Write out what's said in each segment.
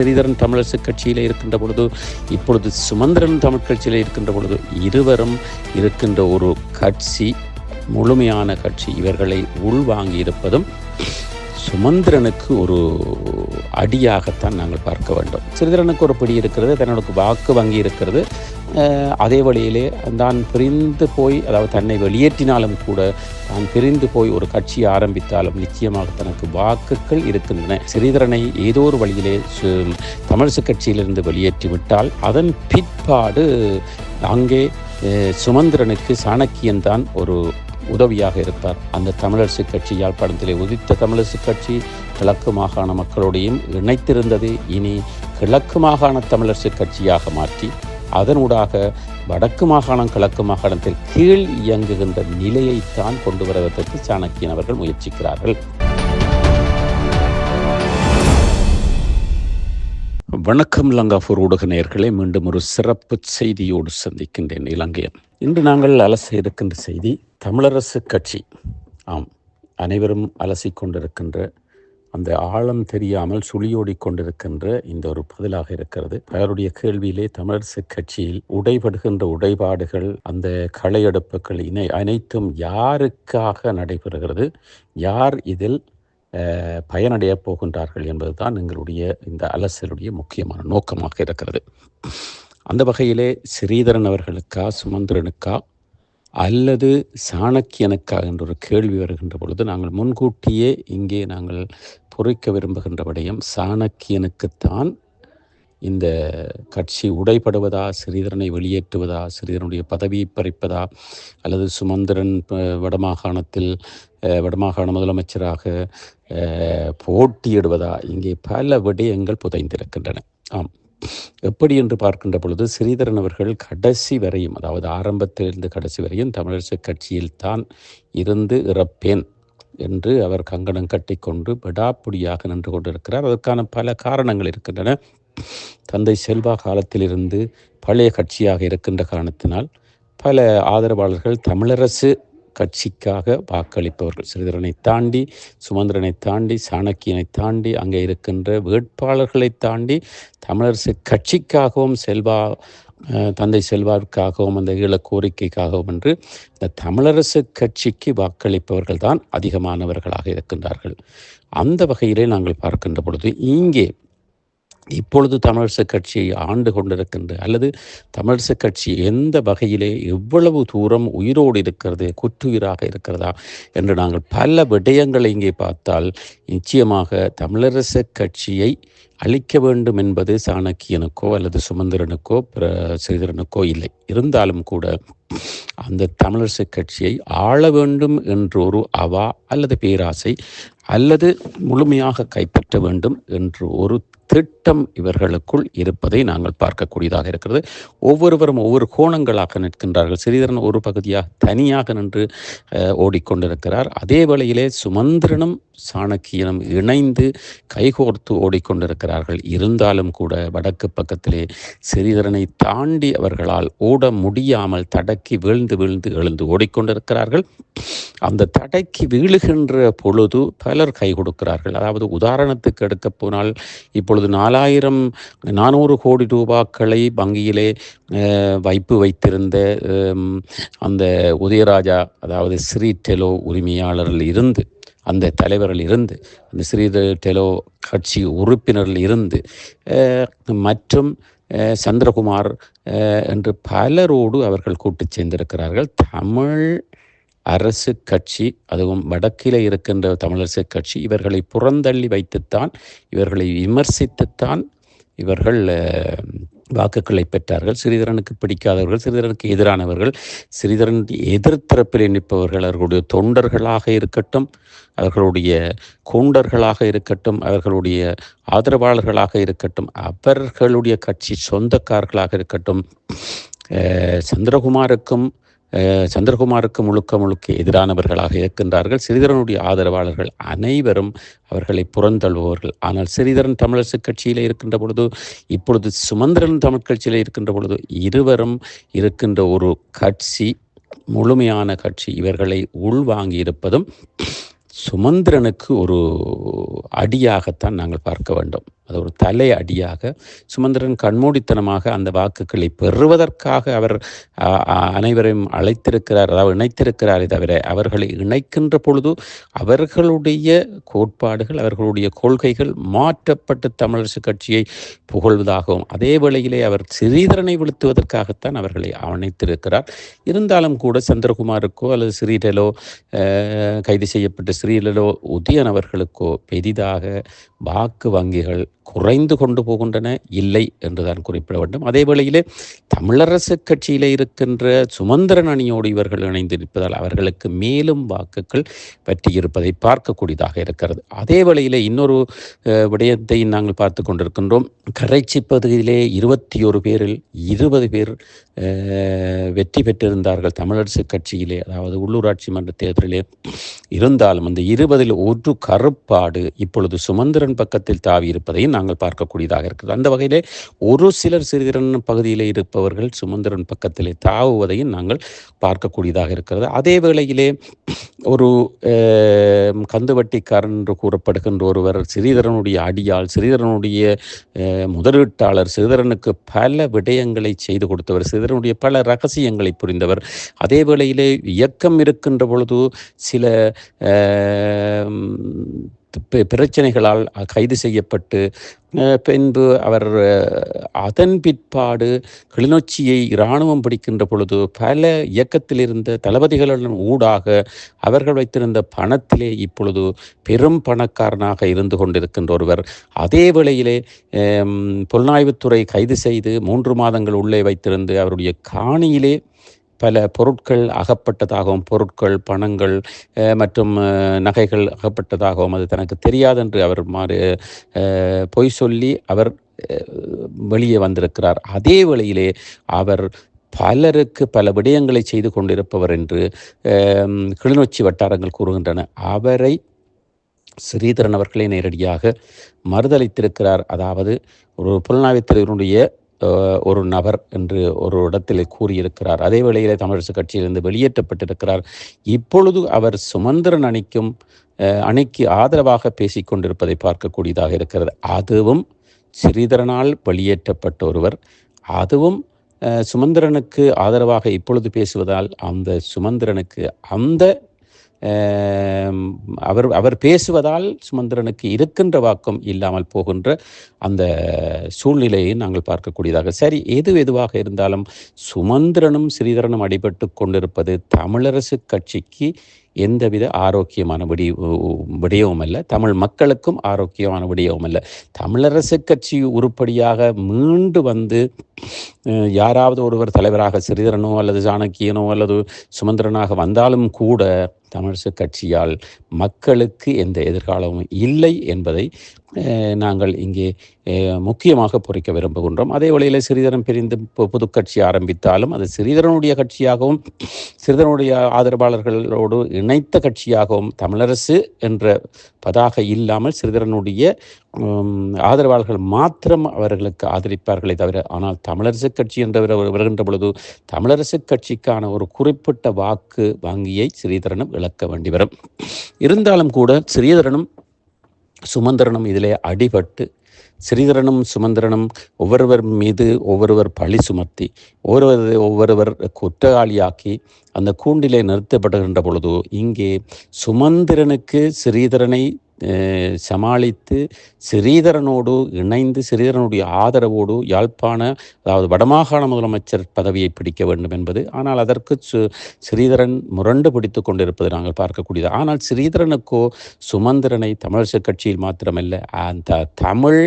ஸ்ரீதரன் தமிழரசு கட்சியில் இருக்கின்ற பொழுது, இப்பொழுது சுமந்திரன் தமிழ் கட்சியில் இருக்கின்ற பொழுது, இருவரும் இருக்கின்ற ஒரு கட்சி, முழுமையான கட்சி. இவர்களை உள்வாங்கி இருப்பதும் சுமந்திரனுக்கு ஒரு அடியாகத்தான் நாங்கள் பார்க்க வேண்டும். ஸ்ரீதரனுக்கு ஒரு பிடி இருக்கிறது, தன்னோட வாக்கு வங்கி இருக்கிறது. அதே வழியிலே தான் பிரிந்து போய், அதாவது தன்னை வெளியேற்றினாலும் கூட, தான் பிரிந்து போய் ஒரு கட்சியை ஆரம்பித்தாலும் நிச்சயமாக தனக்கு வாக்குகள் இருக்கின்றன. ஸ்ரீதரனை ஏதோ ஒரு வழியிலே தமிழரசு கட்சியிலிருந்து வெளியேற்றிவிட்டால் அதன் பிற்பாடு அங்கே சுமந்திரனுக்கு சாணக்கியன் தான் ஒரு உதவியாக இருப்பார். அந்த தமிழரசு கட்சி யாழ்ப்பாணத்திலே உதித்த தமிழரசு கட்சி கிழக்கு மாகாண மக்களோடையும் இணைத்திருந்தது. இனி கிழக்கு மாகாண தமிழரசு கட்சியாக மாற்றி அதனூடாக வடக்கு மாகாணம் கிழக்கு மாகாணத்தில் கீழ் இயங்குகின்ற நிலையைத்தான் கொண்டு வருவதற்கு சாணக்கியன் அவர்கள் முயற்சிக்கிறார்கள். வணக்கம் லங்காபூர் ஊடக நேயர்களே, மீண்டும் ஒரு சிறப்பு செய்தியோடு சந்திக்கின்றேன். இலங்கையன். இன்று நாங்கள் அலச இருக்கின்ற செய்தி தமிழரசு கட்சி. ஆம், அனைவரும் அலசி கொண்டிருக்கின்ற, அந்த ஆழம் தெரியாமல் சுழியோடி கொண்டிருக்கின்ற இந்த ஒரு பதிலாக இருக்கிறது. அவருடைய கேள்வியிலே தமிழரசு கட்சியில் உடைபடுகின்ற உடைபாடுகள், அந்த களையெடுப்புகள் அனைத்தும் யாருக்காக நடைபெறுகிறது, யார் இதில் பயனடைய போகின்றார்கள் என்பதுதான் எங்களுடைய இந்த அலசலுடைய முக்கியமான நோக்கமாக இருக்கிறது. அந்த வகையிலே ஸ்ரீதரன் அவர்களுக்கா, சுமந்திரனுக்கா அல்லது சாணக்கியனுக்கா என்ற ஒரு கேள்வி வருகின்ற பொழுது, நாங்கள் முன்கூட்டியே இங்கே நாங்கள் பொறிக்க விரும்புகின்ற விடயம், சாணக்கியனுக்குத்தான் இந்த கட்சி உடைபடுவதா, ஸ்ரீதரனை வெளியேற்றுவதா, ஸ்ரீதரனுடைய பதவியை பறிப்பதா, அல்லது சுமந்திரன் வடமாகாண முதலமைச்சராக போட்டியிடுவதா, இங்கே பல விடயங்கள் புதைந்திருக்கின்றன. ஆம், எப்படி என்று பார்க்கின்ற பொழுது, ஸ்ரீதரன் அவர்கள் கடைசி வரையும், அதாவது ஆரம்பத்திலிருந்து கடைசி வரையும் தமிழரசு கட்சியில் தான் இருந்து இறப்பேன் என்று அவர் கங்கணம் கட்டி கொண்டு விடாப்புடியாக நின்று கொண்டிருக்கிறார். அதற்கான பல காரணங்கள் இருக்கின்றன. தந்தை செல்வா காலத்திலிருந்து பழைய கட்சியாக இருக்கின்ற காரணத்தினால் பல ஆதரவாளர்கள் தமிழரசு கட்சிக்காக வாக்களிப்பவர்கள், ஸ்ரீதரனை தாண்டி, சுமந்திரனை தாண்டி, சாணக்கியனை தாண்டி, அங்கே இருக்கின்ற வேட்பாளர்களை தாண்டி தமிழரசு கட்சிக்காகவும் தந்தை செல்வாவிற்காகவும் அந்த ஈழ கோரிக்கைக்காகவும் என்று இந்த தமிழரசு கட்சிக்கு வாக்களிப்பவர்கள் தான் அதிகமானவர்களாக இருக்கின்றார்கள். அந்த வகையிலே நாங்கள் பார்க்கின்ற பொழுது, இங்கே இப்பொழுது தமிழரசு கட்சியை ஆண்டு கொண்டிருக்கின்ற, அல்லது தமிழரசு கட்சி எந்த வகையிலே எவ்வளவு தூரம் உயிரோடு இருக்கிறது, குற்றுயிராக இருக்கிறதா என்று நாங்கள் பல விடயங்களை இங்கே பார்த்தால், நிச்சயமாக தமிழரசு கட்சியை அழிக்க வேண்டும் என்பது சாணக்கியனுக்கோ அல்லது சுமந்திரனுக்கோ ஸ்ரீதரனுக்கோ இல்லை. இருந்தாலும் கூட அந்த தமிழரசு கட்சியை ஆள வேண்டும் என்ற ஒரு அவா அல்லது பேராசை, அல்லது முழுமையாக கைப்பற்ற வேண்டும் என்று ஒரு திட்டம் இவர்களுக்குள் இருப்பதை நாங்கள் பார்க்கக்கூடியதாக இருக்கிறது. ஒவ்வொருவரும் ஒவ்வொரு கோணங்களாக நிற்கின்றார்கள். ஸ்ரீதரன் ஒரு பகுதியாக தனியாக நின்று ஓடிக்கொண்டிருக்கிறார். அதே வேளையிலே சுமந்திரனும் சாணக்கியனும் இணைந்து கைகோர்த்து ஓடிக்கொண்டிருக்கிறார்கள். இருந்தாலும் கூட வடக்கு பக்கத்திலே ஸ்ரீதரனை தாண்டி அவர்களால் ஓட முடியாமல் தடக்கி வீழ்ந்து எழுந்து ஓடிக்கொண்டிருக்கிறார்கள். அந்த தடக்கி வீழுகின்ற பொழுது பலர் கை கொடுக்கிறார்கள். அதாவது உதாரணத்துக்கு எடுக்க போனால், இப்பொழுது 400 கோடி ரூபாய்களை வங்கியிலே வைப்பு வைத்திருந்த அந்த உதயராஜா, அதாவது ஸ்ரீ டெலோ உரிமையாளரில் இருந்து, அந்த தலைவரில் இருந்து, அந்த ஸ்ரீ டெலோ கட்சி உறுப்பினரில் இருந்து, மற்றும் சந்திரகுமார் என்று பலரோடு அவர்கள் கூட்டு சேர்ந்திருக்கிறார்கள். தமிழ் அரசு கட்சி, அதுவும் வடக்கிலே இருக்கின்ற தமிழரசு கட்சி, இவர்களை புறந்தள்ளி வைத்துத்தான், இவர்களை விமர்சித்துத்தான் இவர்கள் வாக்குகளை பெற்றார்கள். ஸ்ரீதரனுக்கு பிடிக்காதவர்கள், ஸ்ரீதரனுக்கு எதிரானவர்கள், ஸ்ரீதரன் எதிர்த்தரப்பில் நிற்பவர்கள், அவர்களுடைய தொண்டர்களாக இருக்கட்டும், அவர்களுடைய கூண்டர்களாக இருக்கட்டும், அவர்களுடைய ஆதரவாளர்களாக இருக்கட்டும், அவர்களுடைய கட்சி சொந்தக்காரர்களாக இருக்கட்டும், சந்திரகுமாருக்கு முழுக்க எதிரானவர்களாக இருக்கின்றார்கள். ஸ்ரீதரனுடைய ஆதரவாளர்கள் அனைவரும் அவர்களை புறந்தள்ளுபவர்கள். ஆனால் ஸ்ரீதரன் தமிழரசு கட்சியில் இருக்கின்ற பொழுது, இப்பொழுது சுமந்திரன் தமிழ் கட்சியில் இருக்கின்ற பொழுது, இருவரும் இருக்கின்ற ஒரு கட்சி, முழுமையான கட்சி. இவர்களை உள்வாங்கி இருப்பதும் சுமந்திரனுக்கு ஒரு அடியாகத்தான் நாங்கள் பார்க்க வேண்டும். அது ஒரு தலை அடியாக சுமந்திரன் கண்மூடித்தனமாக அந்த வாக்குகளை பெறுவதற்காக அவர் அனைவரையும் அழைத்திருக்கிறார், அதாவது இணைத்திருக்கிறாரே தவிர அவர்களை இணைக்கின்ற பொழுது அவர்களுடைய கோட்பாடுகள், அவர்களுடைய கொள்கைகள் மாற்றப்பட்டு தமிழரசு கட்சியை புகழ்வதாகவும், அதே வேளையிலே அவர் ஸ்ரீதரனை வீழ்த்துவதற்காகத்தான் அவர்களை அணைத்திருக்கிறார். இருந்தாலும் கூட சந்திரகுமாருக்கோ அல்லது ஸ்ரீரலோ கைது செய்யப்பட்ட ஸ்ரீரலோ உதயன் அவர்களுக்கோ பெரிதாக வாக்கு வங்கிகள் குறைந்து கொண்டு போகின்றன இல்லை என்றுதான் குறிப்பிட வேண்டும். அதே வேளையிலே தமிழரசு கட்சியில் இருக்கின்ற சுமந்திரன் அணியோடு இவர்கள் இணைந்திருப்பதால் அவர்களுக்கு மேலும் வாக்குகள் பற்றியிருப்பதை பார்க்கக்கூடியதாக இருக்கிறது. அதே வேளையிலே இன்னொரு விடயத்தை நாங்கள் பார்த்து கொண்டிருக்கின்றோம். கரைச்சி பகுதியிலே 21 பேரில் 20 பேர் வெற்றி பெற்றிருந்தார்கள் தமிழரசு கட்சியிலே, அதாவது உள்ளூராட்சி மன்ற தேர்தலிலே. இருந்தாலும் அந்த 20 ஒரு கருப்பாடு இப்பொழுது சுமந்திரன் பக்கத்தில் தாவி இருப்பதையும் நாங்கள் பார்க்கக்கூடியதாக இருக்கிறது. அந்த வகையிலே ஒரு சிலர் ஸ்ரீதரன் பகுதியிலே இருப்பவர்கள் சுமந்திரன் பக்கத்திலே தாவுவதையும் நாங்கள் பார்க்கக்கூடியதாக இருக்கிறது. அதே வேளையிலே ஒரு கந்துவட்டிக்காரன் என்று கூறப்படுகின்ற ஒருவர் ஸ்ரீதரனுடைய அடியாள், ஸ்ரீதரனுடைய முதலீட்டாளர், ஸ்ரீதரனுக்கு பல விடயங்களை செய்து கொடுத்தவர், ஸ்ரீதரனுடைய பல ரகசியங்களை புரிந்தவர். அதே வேளையிலே இயக்கம் இருக்கின்ற பொழுது சில பிரச்சனைகளால் கைது செய்யப்பட்டு பின்பு அவர் அதன் பிற்பாடு கிளிநொச்சியை இராணுவம் பிடிக்கின்ற பொழுது பல இயக்கத்தில் இருந்த தளபதிகளுடன் ஊடாக அவர்கள் வைத்திருந்த பணத்திலே இப்பொழுது பெரும் பணக்காரனாக இருந்து கொண்டிருக்கின்ற ஒருவர். அதே வேளையிலே புலனாய்வுத்துறை கைது செய்து 3 மாதங்கள் உள்ளே வைத்திருந்து அவருடைய காணியிலே பல பொருட்கள் அகப்பட்டதாகவும், பொருட்கள், பணங்கள் மற்றும் நகைகள் அகப்பட்டதாகவும் அது தனக்கு தெரியாதென்று அவர் பொய் சொல்லி அவர் வெளியே வந்திருக்கிறார். அதே வேளையிலே அவர் பலருக்கு பல விடயங்களை செய்து கொண்டிருப்பவர் என்று கிளிநொச்சி வட்டாரங்கள் கூறுகின்றன. அவரை ஸ்ரீதரன் அவர்களே நேரடியாக மறுதளித்திருக்கிறார். அதாவது ஒரு புலனாய்வுத்துறையினுடைய ஒரு நபர் என்று ஒரு இடத்தில் கூறியிருக்கிறார். அதே வேளையிலே தமிழரசு கட்சியிலிருந்து வெளியேற்றப்பட்டிருக்கிறார். இப்பொழுது அவர் சுமந்திரன் அணிக்கு ஆதரவாக பேசிக்கொண்டிருப்பதை பார்க்கக்கூடியதாக இருக்கிறது. அதுவும் ஸ்ரீதரனால் வெளியேற்றப்பட்ட ஒருவர், அதுவும் சுமந்திரனுக்கு ஆதரவாக இப்பொழுது பேசுவதால் அந்த சுமந்திரனுக்கு அந்த அவர் பேசுவதால் சுமந்திரனுக்கு இருக்கின்ற வாக்கம் இல்லாமல் போகின்ற அந்த சூழ்நிலையை நாங்கள் பார்க்கக்கூடியதாக. சரி, எதுவாக இருந்தாலும் சுமந்திரனும் ஸ்ரீதரனும் அடிபட்டு கொண்டிருப்பது தமிழரசு கட்சிக்கு எந்தவித ஆரோக்கியமான விடயவும் அல்ல, தமிழ் மக்களுக்கும் ஆரோக்கியமான விடயவும் அல்ல. தமிழரசு கட்சி உருப்படியாக மீண்டு வந்து யாராவது ஒருவர் தலைவராக ஸ்ரீதரனோ அல்லது சாணக்கியனோ அல்லது சுமந்திரனாக வந்தாலும் கூட தமிழரசு கட்சியால் மக்களுக்கு எந்த எதிர்காலமும் இல்லை என்பதை நாங்கள் இங்கே முக்கியமாக பொறிக்க விரும்புகின்றோம். அதே வழியில் ஸ்ரீதரன் பிரிந்து புது கட்சி ஆரம்பித்தாலும் அது ஸ்ரீதரனுடைய கட்சியாகவும் ஸ்ரீதரனுடைய ஆதரவாளர்களோடு இணைத்த கட்சியாகவும் தமிழரசு என்ற பதாக இல்லாமல் ஸ்ரீதரனுடைய ஆதரவாளர்கள் மாத்திரம் அவர்களுக்கு ஆதரிப்பார்களே தவிர, ஆனால் தமிழரசு கட்சி என்று வருகின்ற பொழுது தமிழரசு கட்சிக்கான ஒரு குறிப்பிட்ட வாக்கு வங்கியை ஸ்ரீதரனும் இழக்க வேண்டி வரும். இருந்தாலும் கூட ஸ்ரீதரனும் சுமந்திரனும் இதிலே அடிபட்டு ஸ்ரீதரனும் சுமந்திரனும் ஒவ்வொருவர் மீது ஒவ்வொருவர் பழி சுமத்தி ஒவ்வொருவர் குற்றவாளியாக்கி அந்த கூண்டிலே நிறுத்தப்படுகின்ற பொழுது இங்கே சுமந்திரனுக்கு ஸ்ரீதரனை சமாளித்து ஸ்ரீதரனோடு இணைந்து ஸ்ரீதரனுடைய ஆதரவோடு யாழ்ப்பாண, அதாவது வடமாகாண முதலமைச்சர் பதவியை பிடிக்க வேண்டும் என்பது. ஆனால் அதற்கு ஸ்ரீதரன் முரண்டு பிடித்து கொண்டிருப்பதை நாங்கள் பார்க்கக்கூடியது. ஆனால் ஸ்ரீதரனுக்கோ சுமந்திரனை தமிழரசு கட்சியில் மாத்திரமல்ல, அந்த தமிழ்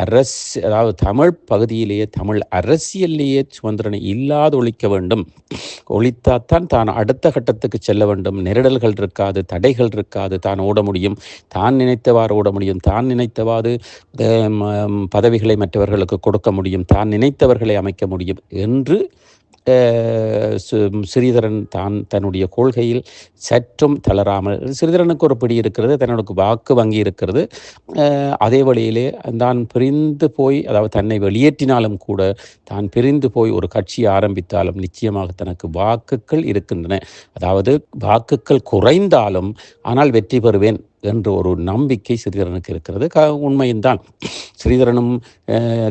அதாவது தமிழ் பகுதியிலேயே தமிழ் அரசியலிலேயே சுமந்திரனை இல்லாது ஒழிக்க வேண்டும். ஒழித்தாத்தான் தான் அடுத்த கட்டத்துக்கு செல்ல வேண்டும். நெருடல்கள் இருக்காது, தடைகள் இருக்காது, தான் ஓட முடியும், தான் நினைத்தவாறு ஓட முடியும், தான் நினைத்தவாறு பதவிகளை மற்றவர்களுக்கு கொடுக்க முடியும், தான் நினைத்தவர்களை அமைக்க முடியும் என்று ஸ்ரீதரன் தன்னுடைய கொள்கையில் சற்றும் தளராமல், ஸ்ரீதரனுக்கு ஒரு பிடி இருக்கிறது, தன்னுடைய வாக்கு வங்கி இருக்கிறது. அதே வழியிலே தான் பிரிந்து போய், அதாவது தன்னை வெளியேற்றினாலும் கூட தான் பிரிந்து போய் ஒரு கட்சியை ஆரம்பித்தாலும் நிச்சயமாக தனக்கு வாக்குகள் இருக்கின்றன. அதாவது வாக்குகள் குறைந்தாலும் ஆனால் வெற்றி பெறுவேன் என்ற ஒரு நம்பிக்கை ஸ்ரீதரனுக்கு இருக்கிறது. உண்மையின்தான் ஸ்ரீதரனும்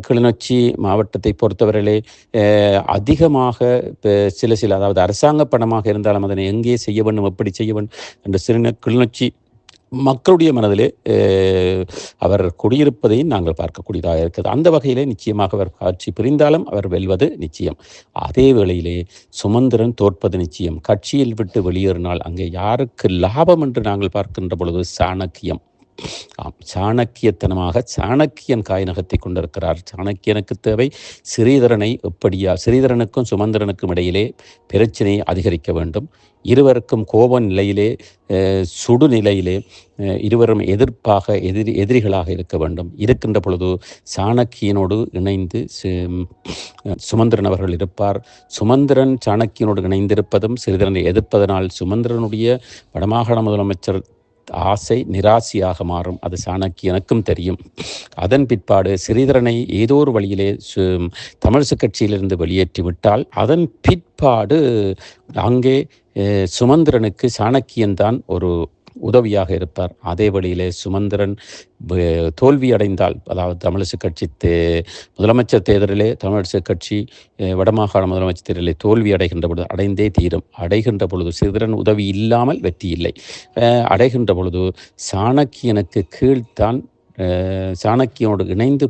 கிளிநொச்சி மாவட்டத்தை பொறுத்தவரையிலே அதிகமாக சில அதாவது அரசாங்க பணமாக இருந்தாலும் அதனை எங்கே செய்ய வேண்டும், எப்படி செய்ய வேண்டும் என்று கிளிநொச்சி மக்களுடைய மனதிலே அவர் குடியிருப்பதையும் நாங்கள் பார்க்கக்கூடியதாக இருக்குது. அந்த வகையிலே நிச்சயமாக அவர் ஆட்சி பிரிந்தாலும் அவர் வெல்வது நிச்சயம். அதே வேளையிலே சுமந்திரன் தோற்பது நிச்சயம். கட்சியில் விட்டு வெளியேறினால் அங்கே யாருக்கு லாபம் என்று நாங்கள் பார்க்கின்ற பொழுது சாணக்கியம். சாணக்கியத்தனமாக சாணக்கியன் காய் நகர்த்தி கொண்டிருக்கிறார். சாணக்கியனுக்கு தேவை ஸ்ரீதரனுக்கும் சுமந்திரனுக்கும் இடையிலே பிரச்சனையை அதிகரிக்க வேண்டும். இருவருக்கும் கோப நிலையிலே சுடு நிலையிலே இருவரும் எதிரிகளாக இருக்க வேண்டும். இருக்கின்ற பொழுது சாணக்கியனோடு இணைந்து சுமந்திரன் அவர்கள் இருப்பார். சுமந்திரன் சாணக்கியனோடு இணைந்திருப்பதும் ஸ்ரீதரனை எதிர்ப்பதனால் சுமந்திரனுடைய வடமாகாண முதலமைச்சர் ஆசை நிராசையாக மாறும். அது சாணக்கியனுக்கும் தெரியும். அதன் பிற்பாடு ஸ்ரீதரனை ஏதோ ஒரு வழியிலே தமிழிசை கட்சியிலிருந்து வெளியேற்றிவிட்டால் அதன் பிற்பாடு அங்கே சுமந்திரனுக்கு சாணக்கியன்தான் ஒரு உதவியாக இருப்பார். அதே வழியிலே சுமந்திரன் தோல்வி அடைந்தால், அதாவது தமிழிசை கட்சி முதலமைச்சர் தேர்தலிலே தமிழிசை கட்சி வடமாகாண முதலமைச்சர் தேர்தலிலே தோல்வி அடைகின்ற பொழுது ஸ்ரீதரன் உதவி இல்லாமல் வெற்றி இல்லை. அடைகின்ற பொழுது சாணக்கியனுக்கு கீழ்த்தான் சாணக்கியனோடு இணைந்து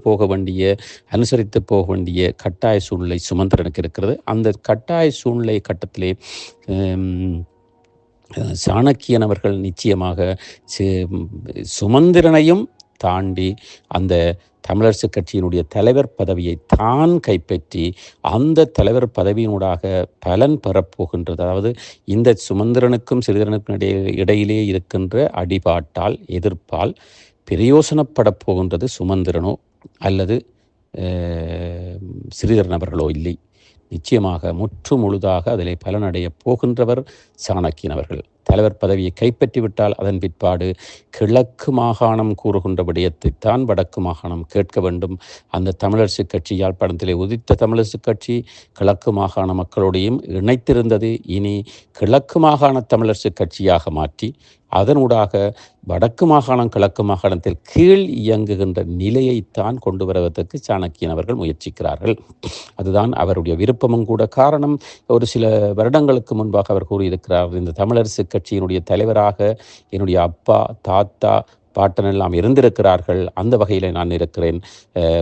அனுசரித்து போக வேண்டிய கட்டாய சூழ்நிலை சுமந்திரனுக்கு இருக்கிறது. அந்த கட்டாய சூழ்நிலை கட்டத்திலே சாணக்கியன் அவர்கள் நிச்சயமாக சுமந்திரனையும் தாண்டி அந்த தமிழரசு கட்சியினுடைய தலைவர் பதவியை தான் கைப்பற்றி அந்த தலைவர் பதவியினூடாக பலன் பெறப்போகின்றது. அதாவது இந்த சுமந்திரனுக்கும் ஸ்ரீதரனுக்கும் இடையிலே இருக்கின்ற அடிபாட்டால் எதிர்ப்பால் பிரயோசனப்பட போகின்றது சுமந்திரனோ அல்லது ஸ்ரீதரன் அவர்களோ இல்லை. நிச்சயமாக முற்று முழுதாக அதிலே பலனடைய போகின்றவர் சாணக்கியன் அவர்கள். தலைவர் பதவியை கைப்பற்றிவிட்டால் அதன் பிற்பாடு கிழக்கு மாகாணம் கூறுகின்ற விடயத்தைத்தான் வடக்கு மாகாணம் கேட்க வேண்டும். அந்த தமிழரசு கட்சி யாழ்ப்பாணத்திலே உதித்த தமிழரசு கட்சி கிழக்கு மாகாண மக்களோடையும் இணைத்திருந்தது. இனி கிழக்கு மாகாண தமிழரசு கட்சியாக மாற்றி அதனூடாக வடக்கு மாகாணம் கிழக்கு மாகாணத்தில் கீழ் இயங்குகின்ற நிலையைத்தான் கொண்டு வருவதற்கு சாணக்கியன் அவர்கள் முயற்சிக்கிறார்கள். அதுதான் அவருடைய விருப்பமும் கூட. காரணம், ஒரு சில வருடங்களுக்கு முன்பாக அவர் கூறியிருக்கிறார், இந்த தமிழரசு கட்சியினுடைய தலைவராக என்னுடைய அப்பா, தாத்தா, பாட்டன் எல்லாம் இருந்திருக்கிறார்கள். அந்த வகையில் நான் இருக்கிறேன்.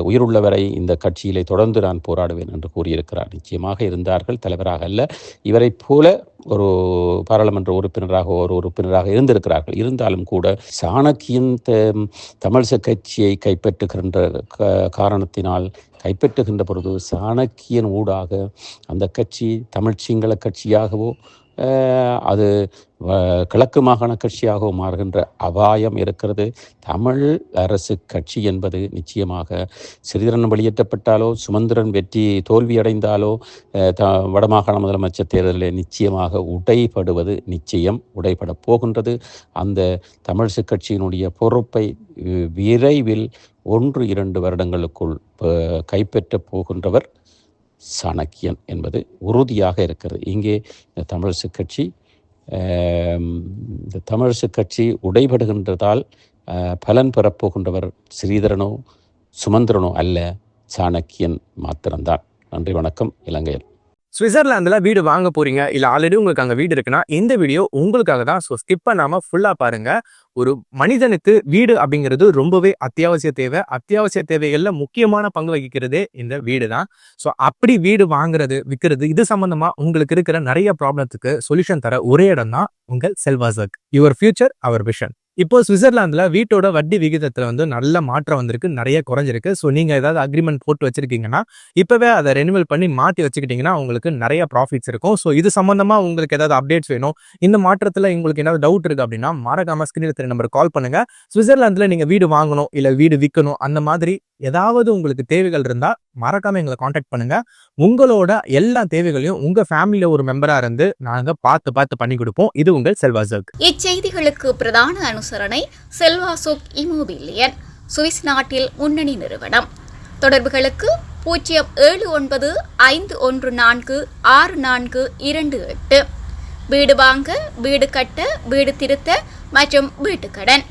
உயிருள்ளவரை இந்த கட்சியிலே தொடர்ந்து நான் போராடுவேன் என்று கூறியிருக்கிறார். நிச்சயமாக இருந்தார்கள். தலைவராக அல்ல, இவரை போல ஒரு பாராளுமன்ற உறுப்பினராக இருந்திருக்கிறார்கள். இருந்தாலும் கூட சாணக்கியன் தமிழிசை கட்சியை கைப்பற்றுகின்ற காரணத்தினால் கைப்பற்றுகின்ற பொழுது சாணக்கியன் ஊடாக அந்த கட்சி தமிழ் சிங்கள கட்சியாகவோ அது கிழக்கு மாகாண கட்சியாக மாறுகின்ற அபாயம் இருக்கிறது. தமிழ் அரசு கட்சி என்பது நிச்சயமாக ஸ்ரீதரன் வெளியேற்றப்பட்டாலோ சுமந்திரன் தோல்வியடைந்தாலோ வடமாகாண முதலமைச்சர் தேர்தலில் நிச்சயமாக உடைபடுவது நிச்சயம், உடைபட போகின்றது. அந்த தமிழிசை கட்சியினுடைய பொறுப்பை விரைவில் 1-2 வருடங்களுக்குள் கைப்பற்றப் போகின்றவர் சாணக்கியன் என்பது உறுதியாக இருக்கிறது. இங்கே இந்த தமிழரசு கட்சி உடைபடுகின்றதால் பலன் பெறப்போகின்றவர் ஸ்ரீதரனோ சுமந்திரனோ அல்ல, சாணக்கியன் மாத்திரம்தான். நன்றி, வணக்கம். இலங்கையில் சுவிட்சர்லாந்தில் வீடு வாங்க போறீங்க, இல்லை ஆல்ரெடி உங்களுக்கு அங்கே வீடு இருக்குன்னா இந்த வீடியோ உங்களுக்காக தான். ஸோ ஸ்கிப் பண்ணாமல் ஃபுல்லாக பாருங்க. ஒரு மனிதனுக்கு வீடு அப்படிங்கிறது ரொம்பவே அத்தியாவசிய தேவைகளில் முக்கியமான பங்கு வகிக்கிறதே இந்த வீடு தான். ஸோ அப்படி வீடு வாங்குறது, விற்கிறது, இது சம்பந்தமா உங்களுக்கு இருக்கிற நிறைய ப்ராப்ளத்துக்கு சொல்யூஷன் தர ஒரே இடம் தான் உங்கள் செல்வாசக். Your future our vision. இப்போ சுவிட்சர்லாந்துல வீட்டோட வட்டி விகிதத்துல நல்ல மாற்றம் வந்திருக்கு, நிறைய குறைஞ்சிருக்கு. ஸோ நீங்க ஏதாவது அக்ரிமெண்ட் போட்டு வச்சிருக்கீங்கன்னா இப்பவே அதை ரெனிவல் பண்ணி மாற்றி வச்சுக்கிட்டீங்கன்னா உங்களுக்கு நிறைய ப்ராஃபிட்ஸ் இருக்கும். ஸோ இது சம்பந்தமா உங்களுக்கு ஏதாவது அப்டேட்ஸ் வேணும், இந்த மாற்றத்துல உங்களுக்கு ஏதாவது டவுட் இருக்கு அப்படின்னா மறக்காம ஸ்கிரீன்ல தெரிய நம்பர் கால் பண்ணுங்க. சுவிட்சர்லாந்துல நீங்க வீடு வாங்கணும் இல்ல வீடு விற்கணும், அந்த மாதிரி ஏதாவது உங்களுக்கு தேவைகள் இருந்தா மறக்காம எங்களை கான்டாக்ட் பண்ணுங்க. உங்களோட எல்லா தேவைகளையும் உங்க ஃபேமிலியில ஒரு மெம்பரா இருந்து நாங்க பார்த்து பண்ணி கொடுப்போம். இது உங்கள் செல்வாசக். இச்செய்திகளுக்கு பிரதான அனுசரணை செல்வாசோக் இமோபிலியன், சுவிஸ் நாட்டில் முன்னணி நிறுவனம். தொடர்புகளுக்கு 07951464228. வீடு வாங்க, வீடு கட்ட, வீடு திருத்த மற்றும் வீட்டு கடன்.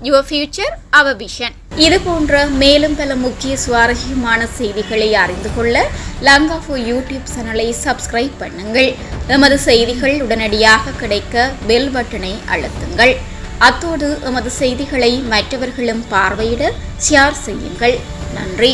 Your future our vision. இது போன்ற மேலும் பல முக்கிய சுவாரஸ்யமான செய்திகளை அறிந்து கொள்ள லங்காஃபோ யூடியூப் சேனலை சப்ஸ்கிரைப் பண்ணுங்கள். எமது செய்திகள் உடனடியாக கிடைக்க பெல் பட்டனை அழுத்துங்கள். அத்தோடு எமது செய்திகளை மற்றவர்களும் பார்வையிட ஷேர் செய்யுங்கள். நன்றி.